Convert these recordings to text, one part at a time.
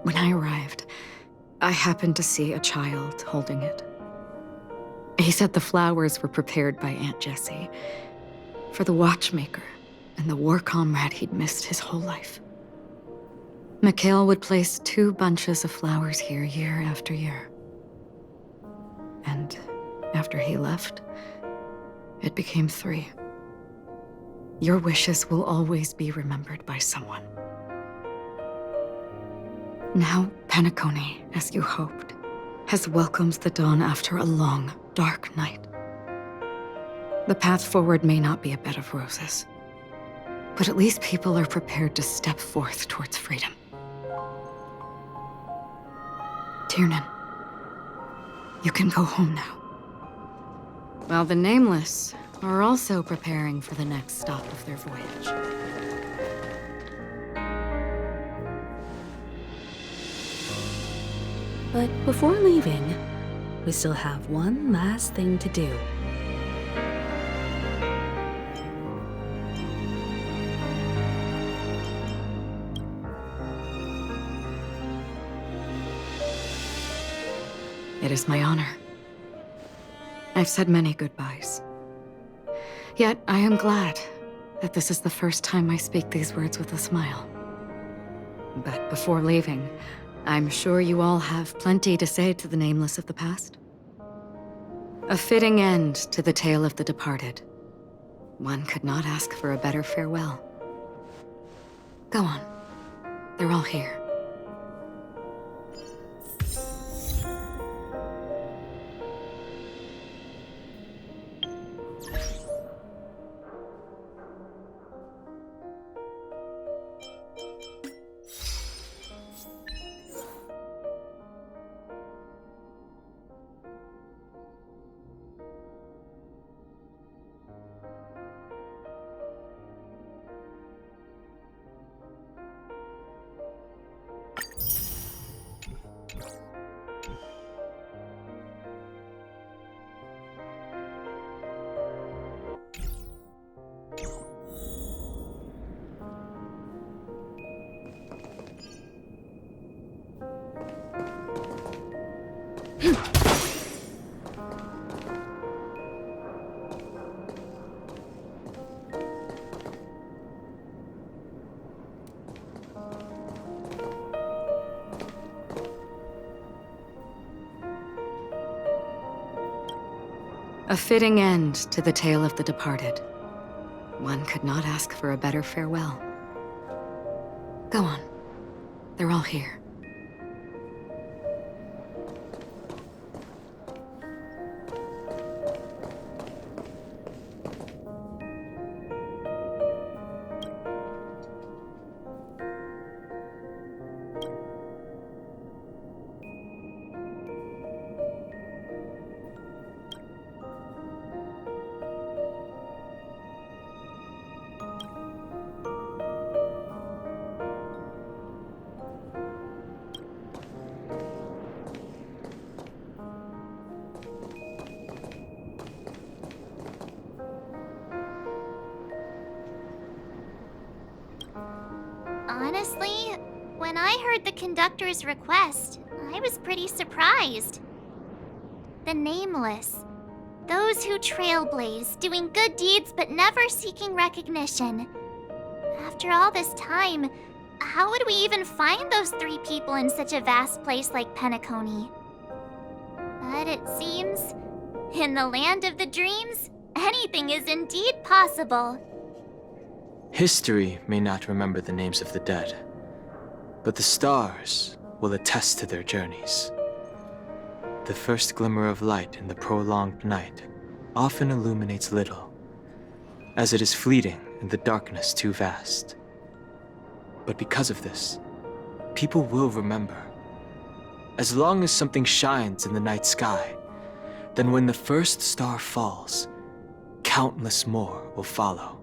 When I arrived, I happened to see a child holding it. He said the flowers were prepared by Aunt Jessie for the watchmaker and the war comrade he'd missed his whole life. Mikhail would place 2 bunches of flowers here year after year. And after he left, it became 3. Your wishes will always be remembered by someone. Now, Penacony, as you hoped, has welcomed the dawn after a long, dark night. The path forward may not be a bed of roses, but at least people are prepared to step forth towards freedom. Tiernan, you can go home now. While the Nameless are also preparing for the next stop of their voyage. But before leaving, we still have one last thing to do. It is my honor. I've said many goodbyes. Yet I am glad that this is the first time I speak these words with a smile. But before leaving, I'm sure you all have plenty to say to the Nameless of the past. A fitting end to the tale of the departed. One could not ask for a better farewell. Go on. They're all here. A fitting end to the tale of the departed. One could not ask for a better farewell. Go on. They're all here. Honestly, when I heard the conductor's request, I was pretty surprised. The Nameless. Those who trailblaze, doing good deeds but never seeking recognition. After all this time, how would we even find those 3 people in such a vast place like Penacony? But it seems, in the land of the dreams, anything is indeed possible. History may not remember the names of the dead, but the stars will attest to their journeys. The first glimmer of light in the prolonged night often illuminates little, as it is fleeting in the darkness too vast. But because of this, people will remember. As long as something shines in the night sky, then when the first star falls, countless more will follow,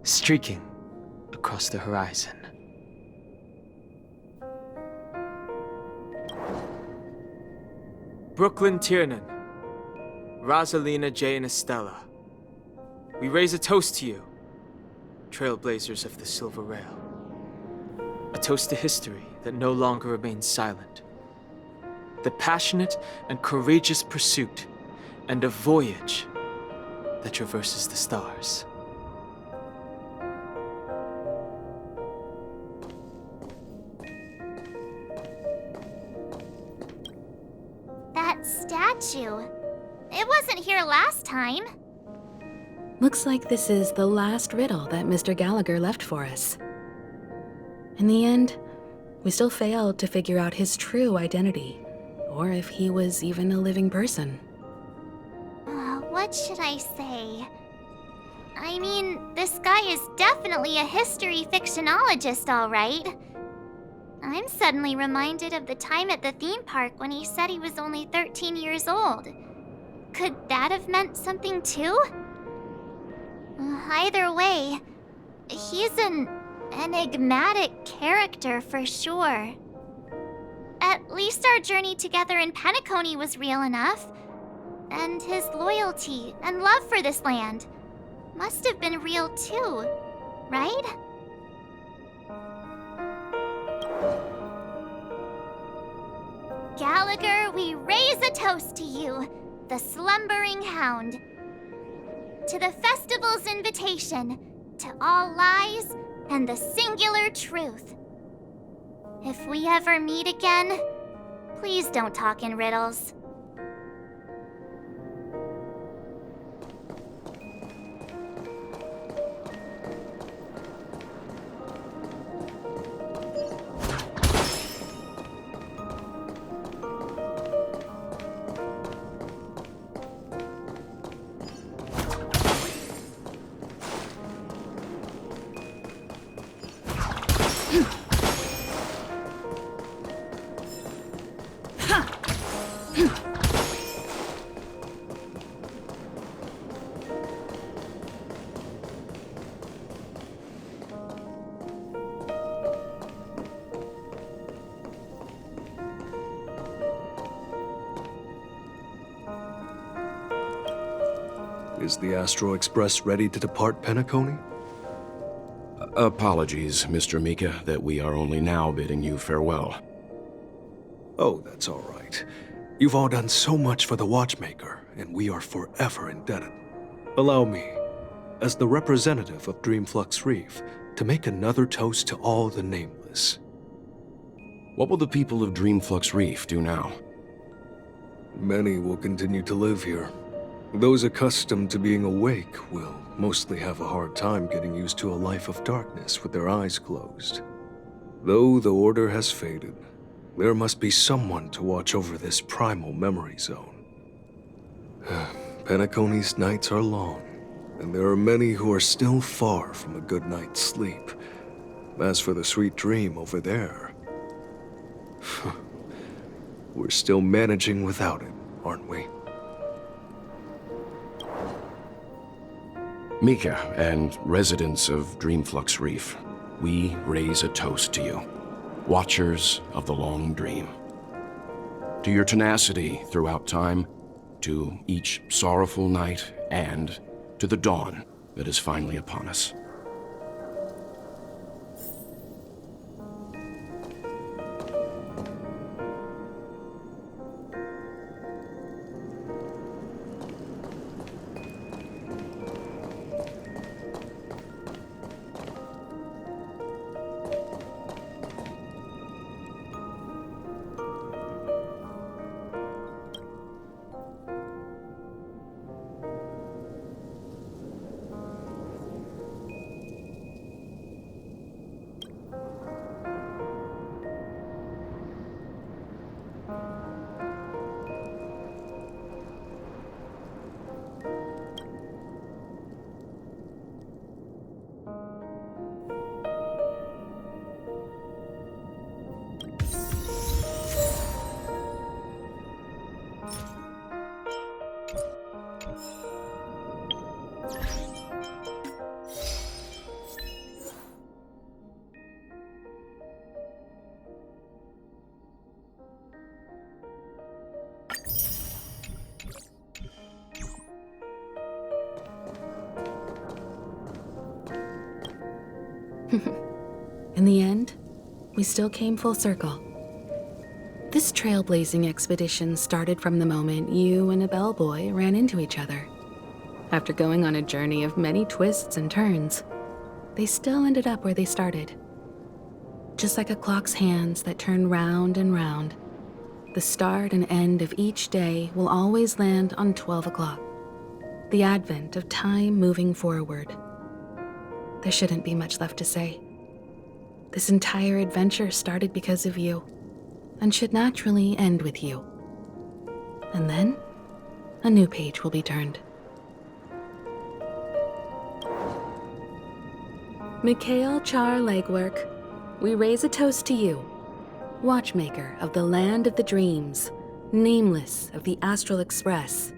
streaking across the horizon. Brooklyn Tiernan, Rosalina J. and Estella, we raise a toast to you, Trailblazers of the Silver Rail. A toast to history that no longer remains silent. The passionate and courageous pursuit, and a voyage that traverses the stars. That statue. It wasn't here last time. Looks like this is the last riddle that Mr. Gallagher left for us. In the end, we still failed to figure out his true identity, or if he was even a living person. What should I say? I mean, this guy is definitely a history fictionologist, all right. I'm suddenly reminded of the time at the theme park when he said he was only 13 years old. Could that have meant something too? Either way, he's an enigmatic character for sure. At least our journey together in Penacony was real enough. And his loyalty and love for this land must have been real too, right? Gallagher, we raise a toast to you, the slumbering hound. To the festival's invitation, to all lies and the singular truth. If we ever meet again, please don't talk in riddles. Is the Astro Express ready to depart Penacony? Apologies, Mr. Mika, that we are only now bidding you farewell. Oh, that's all right. You've all done so much for the Watchmaker, and we are forever indebted. Allow me, as the representative of Dreamflux Reef, to make another toast to all the nameless. What will the people of Dreamflux Reef do now? Many will continue to live here. Those accustomed to being awake will mostly have a hard time getting used to a life of darkness with their eyes closed. Though the order has faded, there must be someone to watch over this primal memory zone. Penacony's nights are long, and there are many who are still far from a good night's sleep. As for the sweet dream over there, we're still managing without it, aren't we? Mika and residents of Dreamflux Reef, we raise a toast to you, watchers of the long dream. To your tenacity throughout time, to each sorrowful night, and to the dawn that is finally upon us. In the end, we still came full circle. This trailblazing expedition started from the moment you and a bellboy ran into each other. After going on a journey of many twists and turns, they still ended up where they started. Just like a clock's hands that turn round and round, the start and end of each day will always land on 12 o'clock, the advent of time moving forward. There shouldn't be much left to say. This entire adventure started because of you, and should naturally end with you. And then, a new page will be turned. Mikhail Char Legwork, we raise a toast to you, watchmaker of the land of the dreams, nameless of the Astral Express.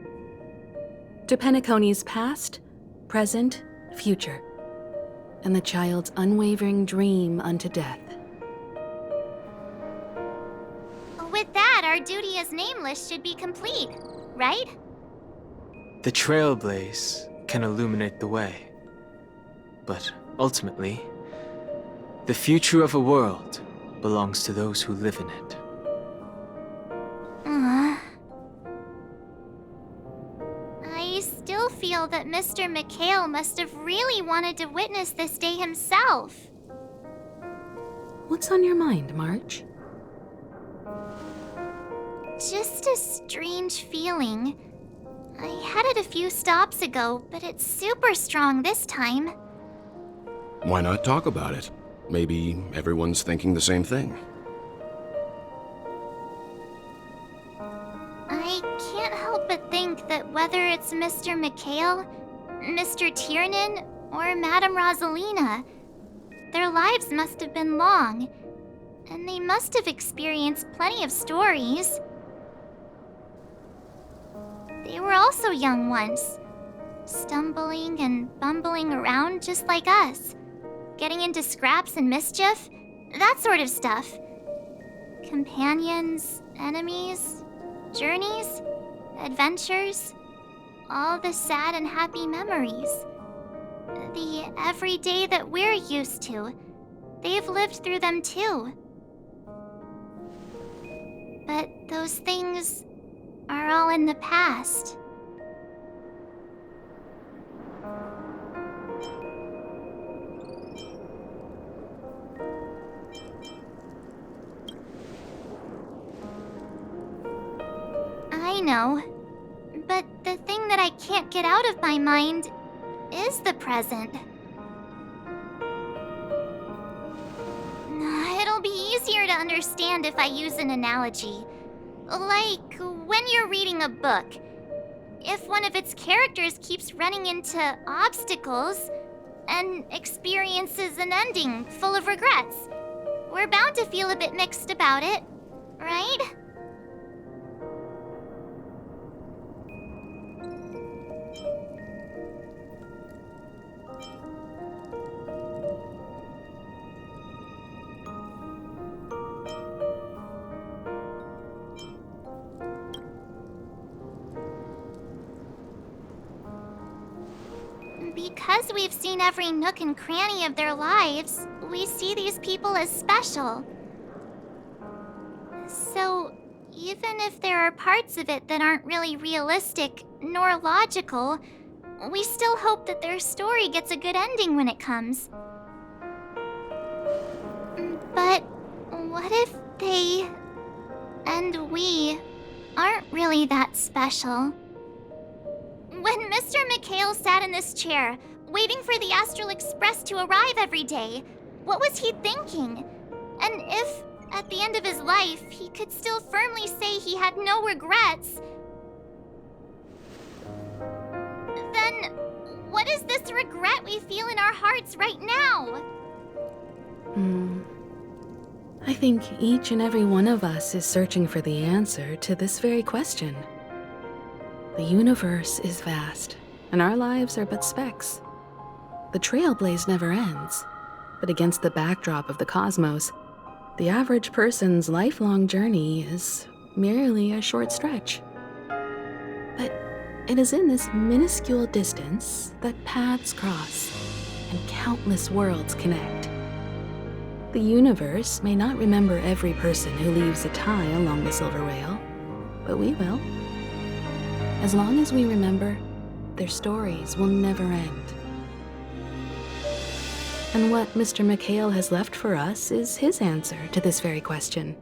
To Penacony's past, present, future, and the child's unwavering dream unto death. With that, our duty as Nameless should be complete, right? The Trailblaze can illuminate the way. But ultimately, the future of a world belongs to those who live in it. I still feel that Mr. Mikhail must have really wanted to witness this day himself. What's on your mind, March? Just a strange feeling. I had it a few stops ago, but it's super strong this time. Why not talk about it? Maybe everyone's thinking the same thing. I can't help but think that whether it's Mr. Mikhail, Mr. Tiernan, or Madame Rosalina, their lives must have been long, and they must have experienced plenty of stories. They were also young once, stumbling and bumbling around just like us, getting into scraps and mischief, that sort of stuff. Companions, enemies, journeys, adventures, all the sad and happy memories. The everyday that we're used to, they've lived through them too. But those things are all in the past. I know, but the thing that I can't get out of my mind is the present. It'll be easier to understand if I use an analogy. Like when you're reading a book. If one of its characters keeps running into obstacles and experiences an ending full of regrets, we're bound to feel a bit mixed about it, right? Because we've seen every nook and cranny of their lives, we see these people as special. So, even if there are parts of it that aren't really realistic nor logical, we still hope that their story gets a good ending when it comes. But what if they and we aren't really that special? When Mr. Mikhail sat in this chair, waiting for the Astral Express to arrive every day, what was he thinking? And if, at the end of his life, he could still firmly say he had no regrets, then what is this regret we feel in our hearts right now? I think each and every one of us is searching for the answer to this very question. The universe is vast, and our lives are but specks. The Trailblaze never ends, but against the backdrop of the cosmos, the average person's lifelong journey is merely a short stretch. But it is in this minuscule distance that paths cross and countless worlds connect. The universe may not remember every person who leaves a tie along the Silver Rail, but we will. As long as we remember, their stories will never end. And what Mr. McHale has left for us is his answer to this very question.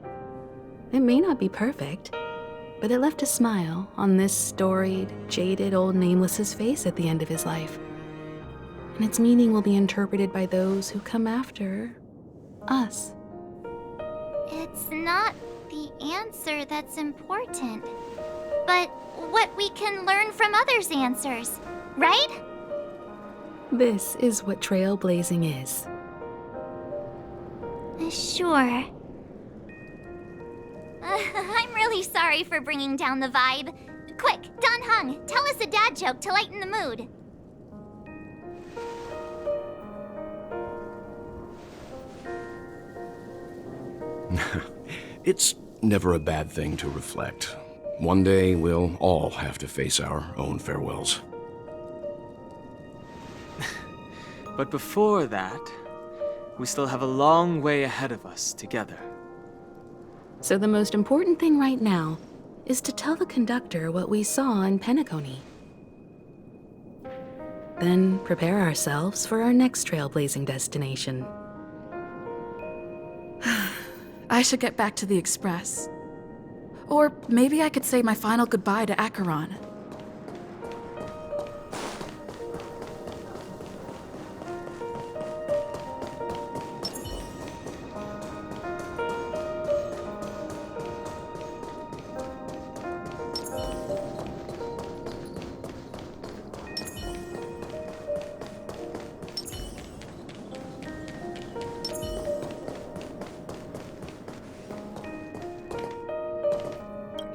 It may not be perfect, but it left a smile on this storied, jaded old Nameless's face at the end of his life. And its meaning will be interpreted by those who come after us. It's not the answer that's important, but what we can learn from others' answers, right? This is what trailblazing is. Sure. I'm really sorry for bringing down the vibe. Quick, Don Hung, tell us a dad joke to lighten the mood. It's never a bad thing to reflect. One day, we'll all have to face our own farewells. But before that, we still have a long way ahead of us together. So the most important thing right now is to tell the conductor what we saw in Penacony. Then prepare ourselves for our next trailblazing destination. I should get back to the Express. Or maybe I could say my final goodbye to Acheron.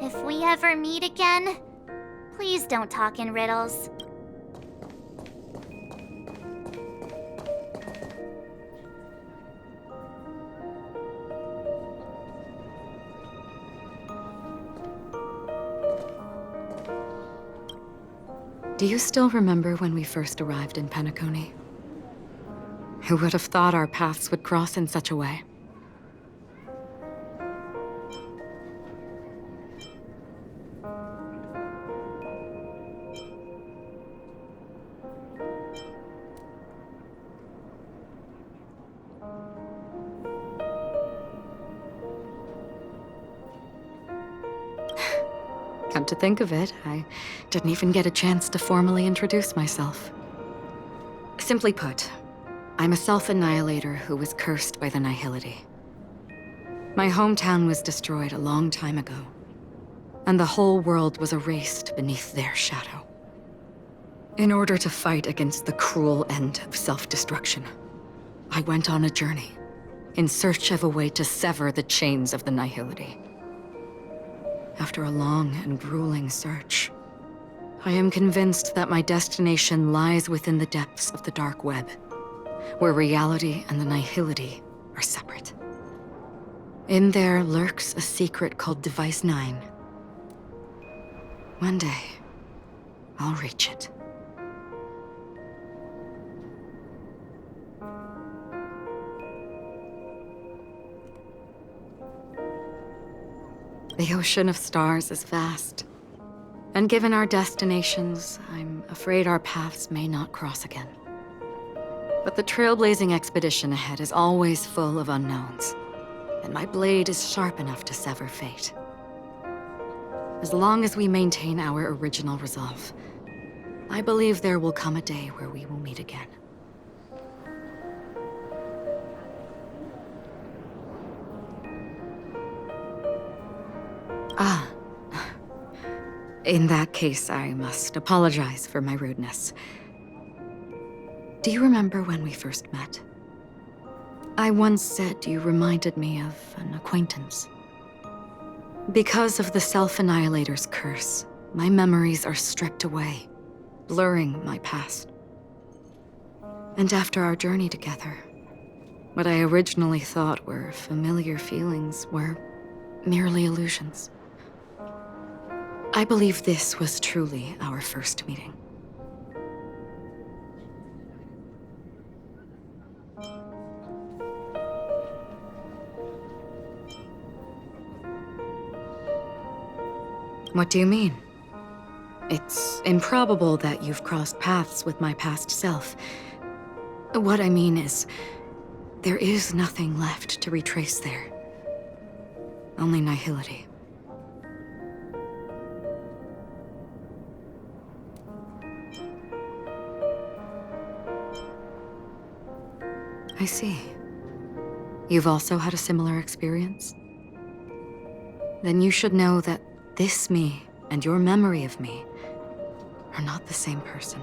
If we ever meet again, please don't talk in riddles. Do you still remember when we first arrived in Penacony? Who would have thought our paths would cross in such a way? Come to think of it, I didn't even get a chance to formally introduce myself. Simply put, I'm a self-annihilator who was cursed by the Nihility. My hometown was destroyed a long time ago, and the whole world was erased beneath their shadow. In order to fight against the cruel end of self-destruction, I went on a journey in search of a way to sever the chains of the Nihility. After a long and grueling search, I am convinced that my destination lies within the depths of the dark web, where reality and the Nihility are separate. In there lurks a secret called Device 9. One day, I'll reach it. The ocean of stars is vast, and given our destinations, I'm afraid our paths may not cross again. But the trailblazing expedition ahead is always full of unknowns, and my blade is sharp enough to sever fate. As long as we maintain our original resolve, I believe there will come a day where we will meet again. Ah. In that case, I must apologize for my rudeness. Do you remember when we first met? I once said you reminded me of an acquaintance. Because of the Self-Annihilator's curse, my memories are stripped away, blurring my past. And after our journey together, what I originally thought were familiar feelings were merely illusions. I believe this was truly our first meeting. What do you mean? It's improbable that you've crossed paths with my past self. What I mean is, there is nothing left to retrace there. Only nihility. I see. You've also had a similar experience? Then you should know that this me and your memory of me are not the same person.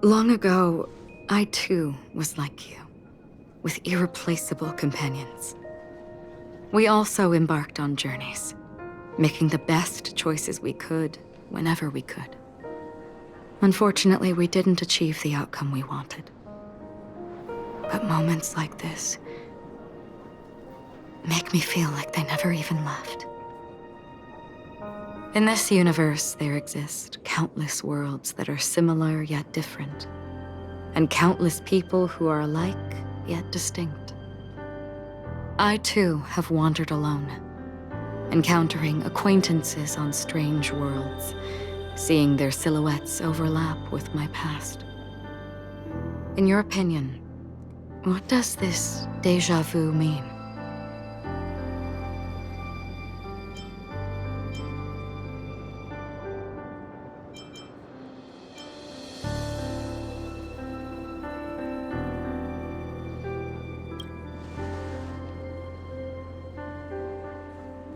Long ago, I too was like you, with irreplaceable companions. We also embarked on journeys, making the best choices we could, whenever we could. Unfortunately, we didn't achieve the outcome we wanted. But moments like this make me feel like they never even left. In this universe, there exist countless worlds that are similar yet different, and countless people who are alike yet distinct. I too have wandered alone, encountering acquaintances on strange worlds, seeing their silhouettes overlap with my past. In your opinion, what does this déjà vu mean?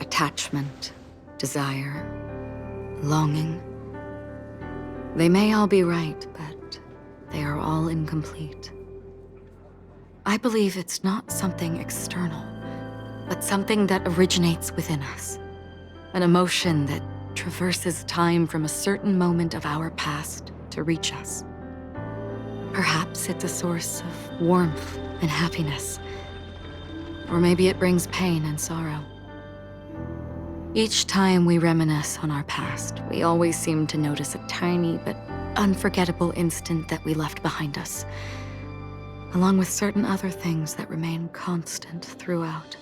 Attachment, desire, longing. They may all be right, but they are all incomplete. I believe it's not something external, but something that originates within us. An emotion that traverses time from a certain moment of our past to reach us. Perhaps it's a source of warmth and happiness, or maybe it brings pain and sorrow. Each time we reminisce on our past, we always seem to notice a tiny but unforgettable instant that we left behind us, along with certain other things that remain constant throughout.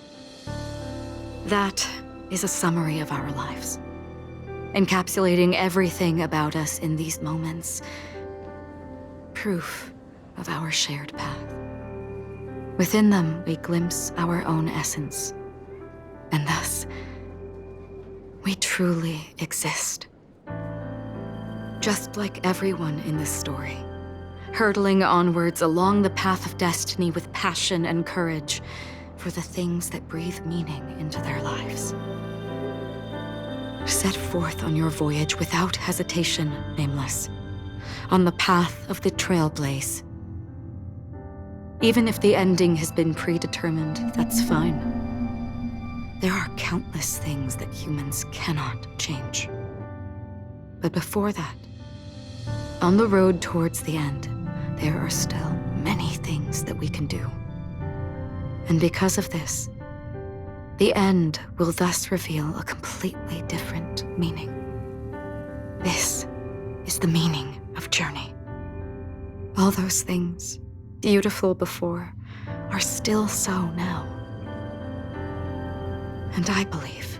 That is a summary of our lives, encapsulating everything about us in these moments. Proof of our shared path. Within them, we glimpse our own essence, and thus, we truly exist. Just like everyone in this story, hurtling onwards along the path of destiny with passion and courage for the things that breathe meaning into their lives. Set forth on your voyage without hesitation, Nameless, on the path of the Trailblaze. Even if the ending has been predetermined, that's fine. There are countless things that humans cannot change. But before that, on the road towards the end, there are still many things that we can do. And because of this, the end will thus reveal a completely different meaning. This is the meaning of journey. All those things, beautiful before, are still so now. And I believe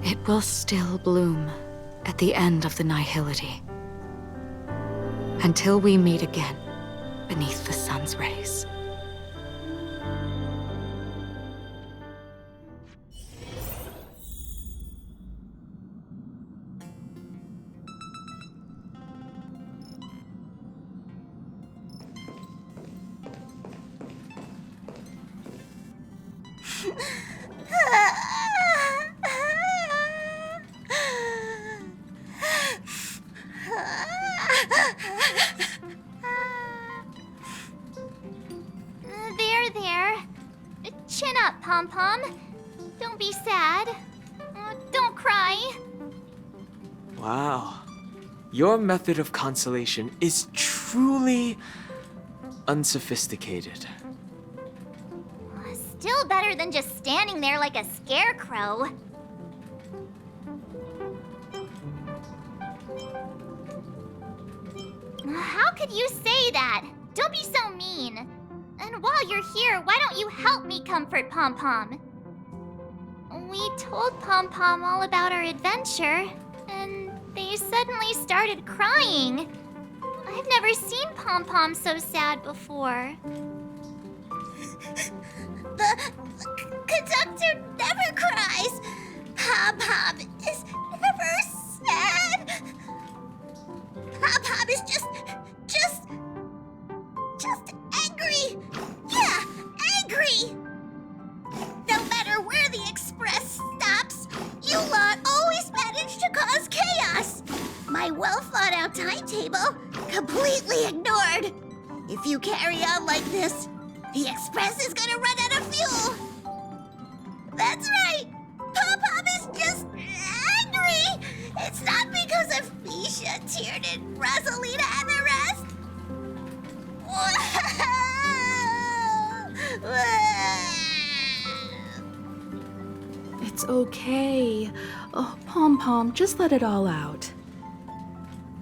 it will still bloom at the end of the nihility, until we meet again beneath the sun's rays. There. Chin up, Pom-Pom. Don't be sad. Don't cry. Wow. Your method of consolation is truly unsophisticated. Still better than just standing there like a scarecrow. How could you say that? don't be so mean. And while you're here, why don't you help me comfort Pom Pom? We told Pom Pom all about our adventure, and they suddenly started crying. I've never seen Pom Pom so sad before. The conductor never cries. Pom Pom is never sad. Pom Pom is just angry. Yeah, angry. No matter where the express stops, you lot always manage to cause chaos. My well-thought-out timetable completely ignored. If you carry on like this, the express is gonna run out of fuel. That's right. Pom-Pom is just angry. It's not because of Misha, Tiernan, Rosalina, and the rest. It's okay. Oh, Pom Pom, just let it all out.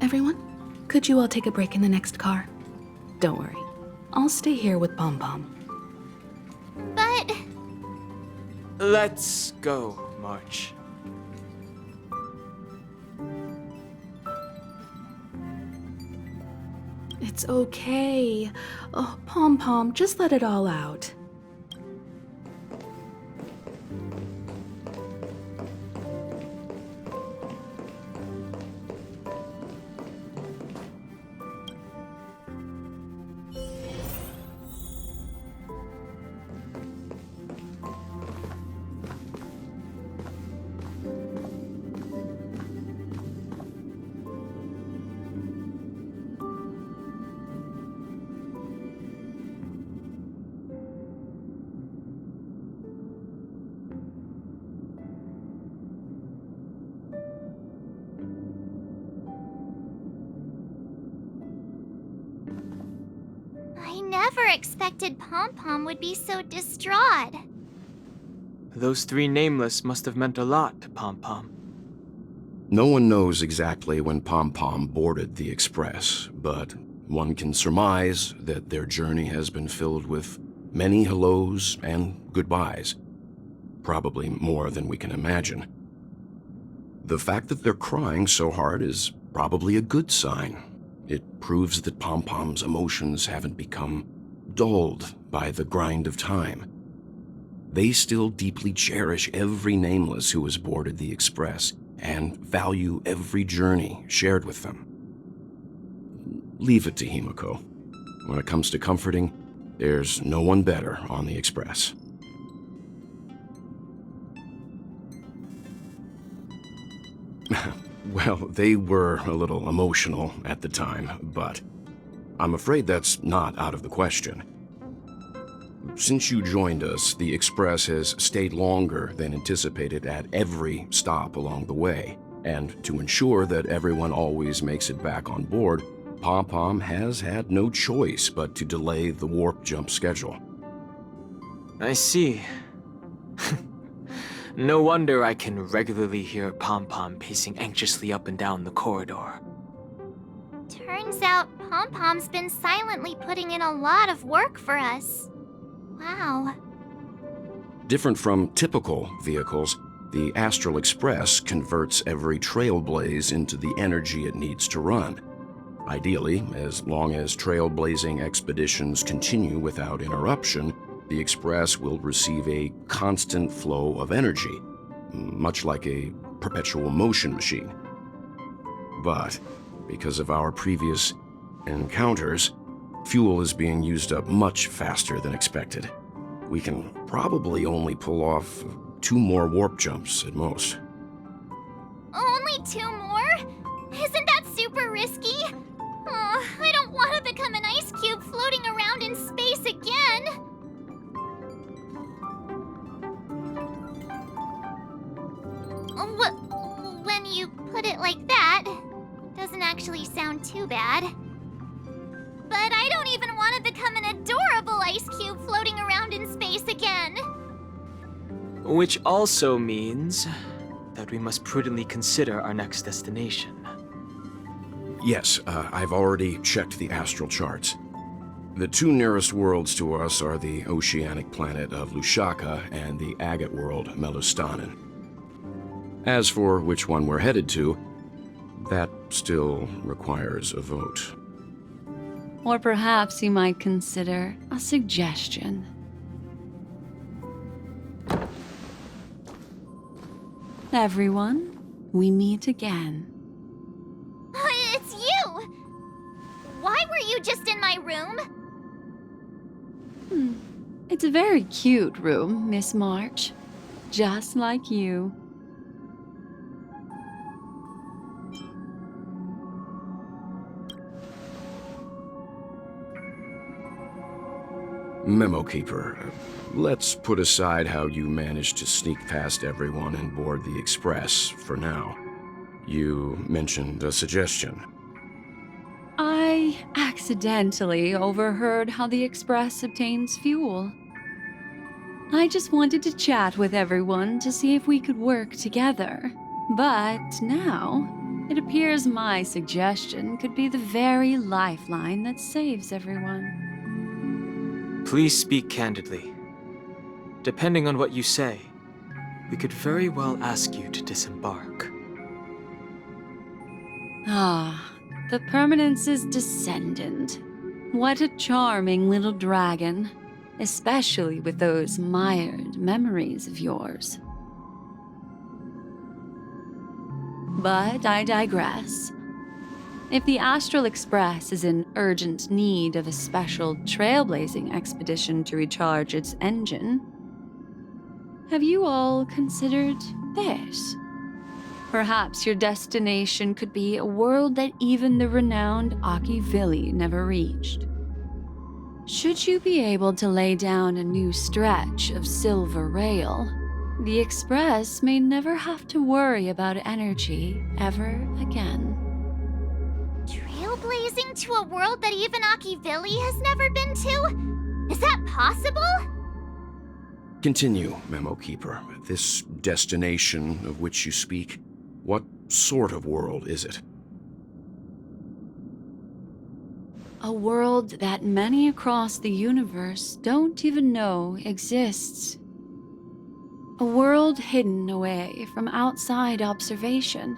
Everyone, could you all take a break in the next car? Don't worry. I'll stay here with Pom Pom. But Let's go, March. It's okay. Oh, Pom Pom, just let it all out. I never expected Pom Pom would be so distraught. Those three nameless must have meant a lot to Pom Pom. No one knows exactly when Pom Pom boarded the Express, but one can surmise that their journey has been filled with many hellos and goodbyes. Probably more than we can imagine. The fact that they're crying so hard is probably a good sign. It proves that Pom Pom's emotions haven't become dulled by the grind of time. They still deeply cherish every nameless who has boarded the Express and value every journey shared with them. Leave it to Himiko. When it comes to comforting, there's no one better on the Express. Well, they were a little emotional at the time, but I'm afraid that's not out of the question. Since you joined us, the Express has stayed longer than anticipated at every stop along the way, and to ensure that everyone always makes it back on board, Pom Pom has had no choice but to delay the warp jump schedule. I see. No wonder I can regularly hear Pom Pom pacing anxiously up and down the corridor. Turns out Pom Pom's been silently putting in a lot of work for us. Wow. Different from typical vehicles, the Astral Express converts every Trailblaze into the energy it needs to run. Ideally, as long as trailblazing expeditions continue without interruption, the Express will receive a constant flow of energy, much like a perpetual motion machine. But because of our previous encounters, fuel is being used up much faster than expected. We can probably only pull off 2 more warp jumps at most. Only 2 more? Isn't that super risky? Oh, I don't want to become an ice cube floating around in space again. When you put it like that, doesn't actually sound too bad. But I don't even want to become an adorable ice cube floating around in space again. Which also means that we must prudently consider our next destination. Yes, I've already checked the astral charts. The two nearest worlds to us are the oceanic planet of Lushaka and the agate world Melustanen. As for which one we're headed to, that still requires a vote. Or perhaps you might consider a suggestion. Everyone, we meet again. It's you! Why were you just in my room? It's a very cute room, Miss March. Just like you. Memo Keeper, let's put aside how you managed to sneak past everyone and board the Express for now. You mentioned a suggestion. I accidentally overheard how the Express obtains fuel. I just wanted to chat with everyone to see if we could work together. But now, it appears my suggestion could be the very lifeline that saves everyone. Please speak candidly. Depending on what you say, we could very well ask you to disembark. Ah, the Permanence's descendant. What a charming little dragon, especially with those mired memories of yours. But I digress. If the Astral Express is in urgent need of a special trailblazing expedition to recharge its engine, have you all considered this? Perhaps your destination could be a world that even the renowned Akivili never reached. Should you be able to lay down a new stretch of silver rail, the Express may never have to worry about energy ever again. Trailblazing to a world that even Akivili has never been to? Is that possible? Continue, Memo Keeper. This destination of which you speak, what sort of world is it? A world that many across the universe don't even know exists. A world hidden away from outside observation.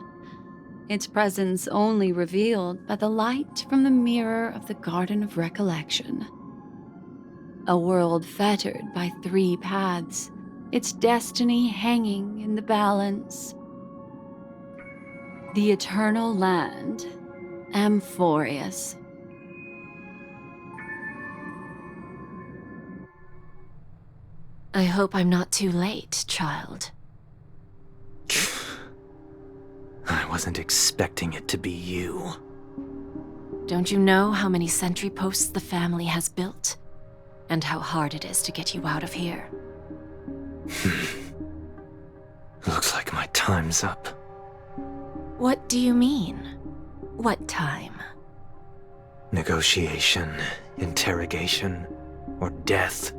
Its presence only revealed by the light from the mirror of the Garden of Recollection. A world fettered by 3 paths, its destiny hanging in the balance. The Eternal Land, Amphorius. I hope I'm not too late, child. I wasn't expecting it to be you. Don't you know how many sentry posts the family has built? And how hard it is to get you out of here? Looks like my time's up. What do you mean? What time? Negotiation, interrogation, or death.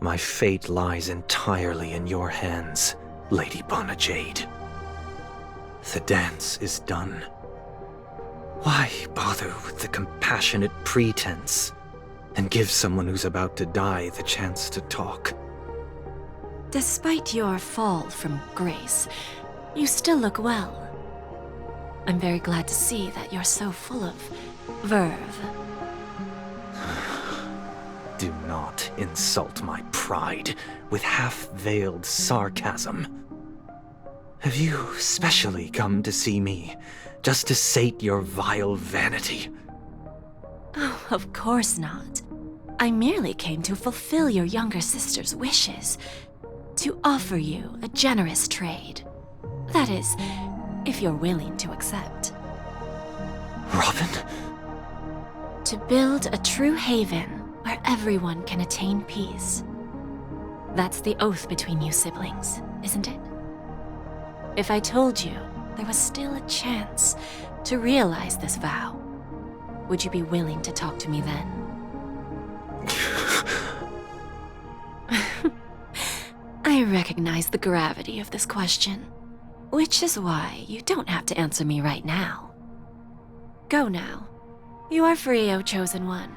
My fate lies entirely in your hands, Lady Bonajade. The dance is done. Why bother with the compassionate pretense and give someone who's about to die the chance to talk? Despite your fall from grace, you still look well. I'm very glad to see that you're so full of verve. Do not insult my pride with half-veiled sarcasm. Have you specially come to see me just to sate your vile vanity? Oh, of course not. I merely came to fulfill your younger sister's wishes. To offer you a generous trade. That is, if you're willing to accept. Robin? To build a true haven where everyone can attain peace. That's the oath between you siblings, isn't it? If I told you there was still a chance to realize this vow, would you be willing to talk to me then? I recognize the gravity of this question, which is why you don't have to answer me right now. Go now. You are free, O Chosen One,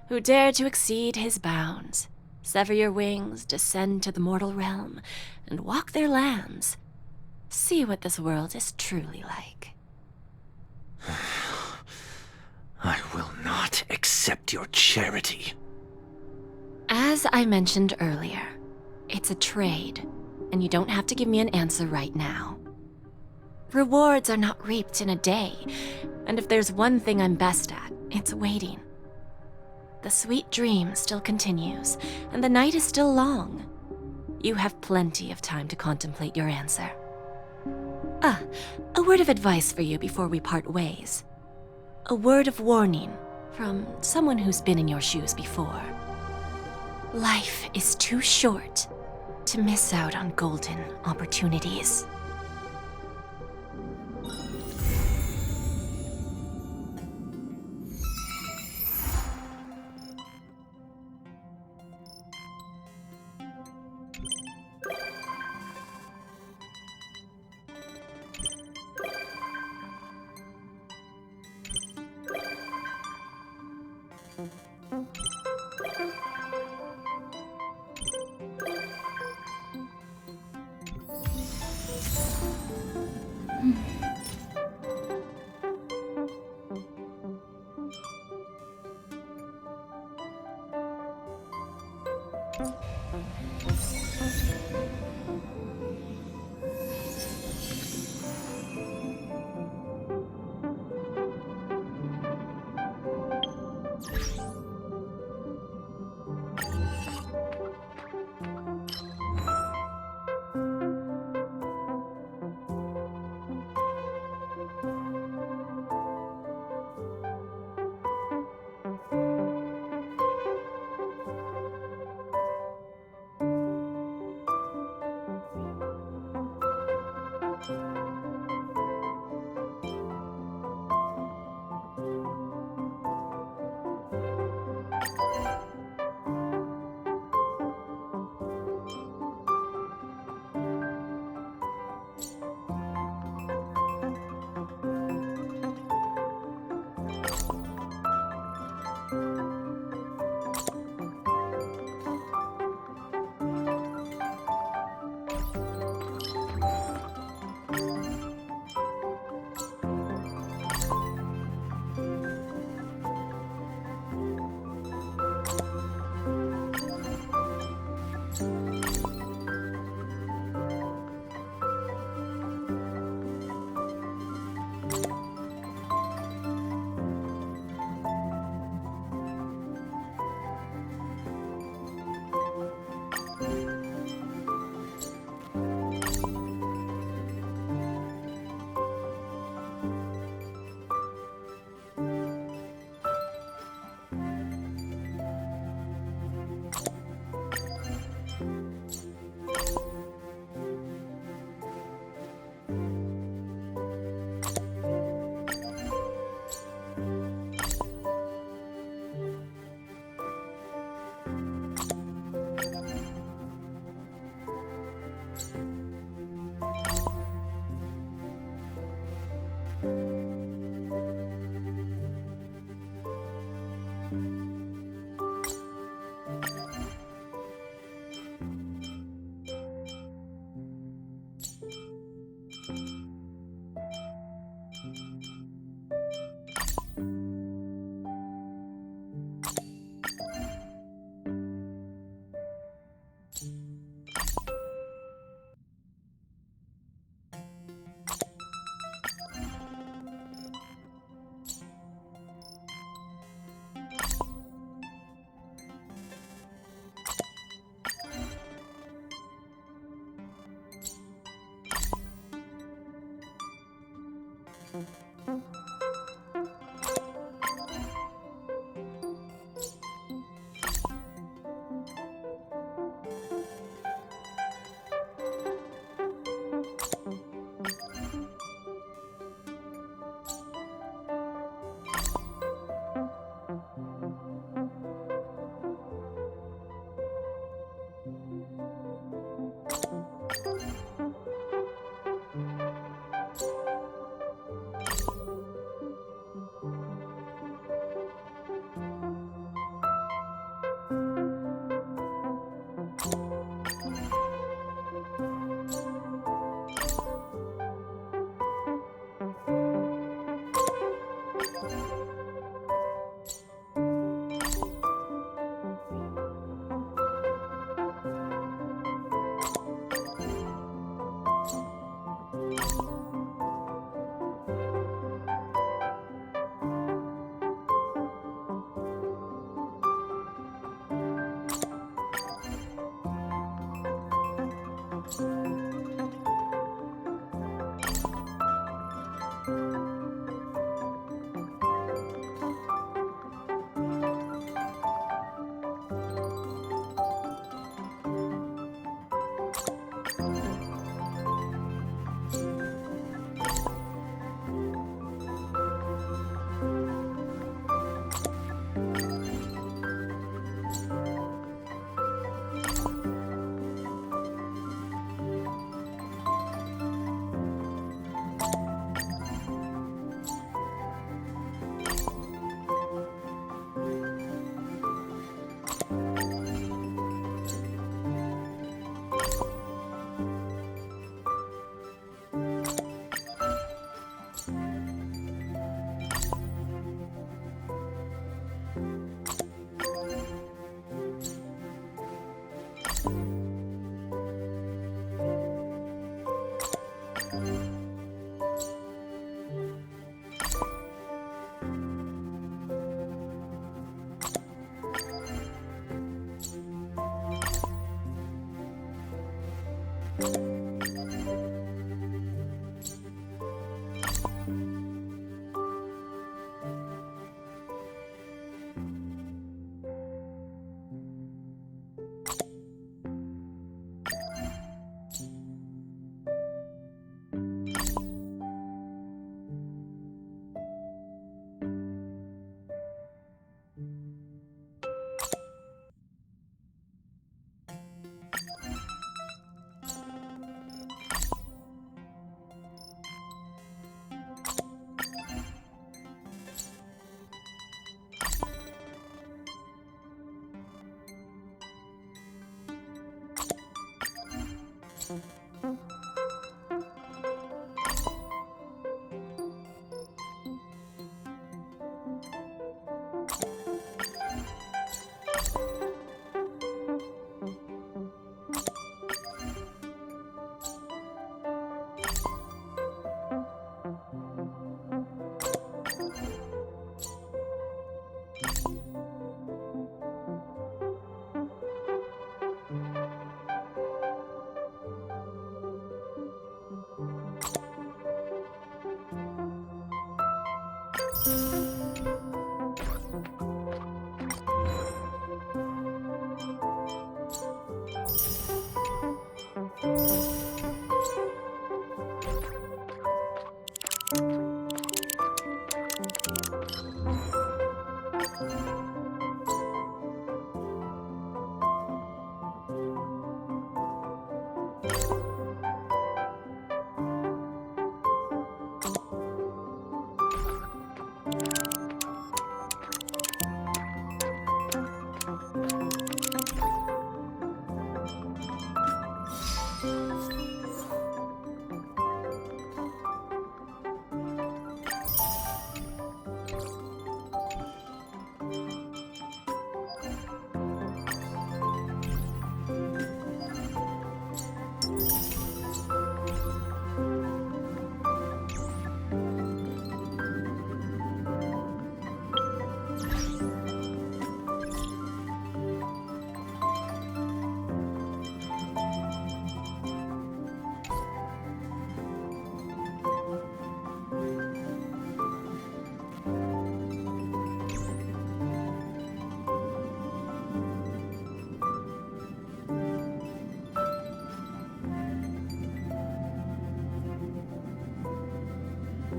who dare to exceed his bounds. Sever your wings, descend to the mortal realm, and walk their lands. See what this world is truly like. I will not accept your charity. As I mentioned earlier, it's a trade, and you don't have to give me an answer right now. Rewards are not reaped in a day, and if there's one thing I'm best at, it's waiting. The sweet dream still continues, and the night is still long. You have plenty of time to contemplate your answer. A word of advice for you before we part ways. A word of warning from someone who's been in your shoes before. Life is too short to miss out on golden opportunities.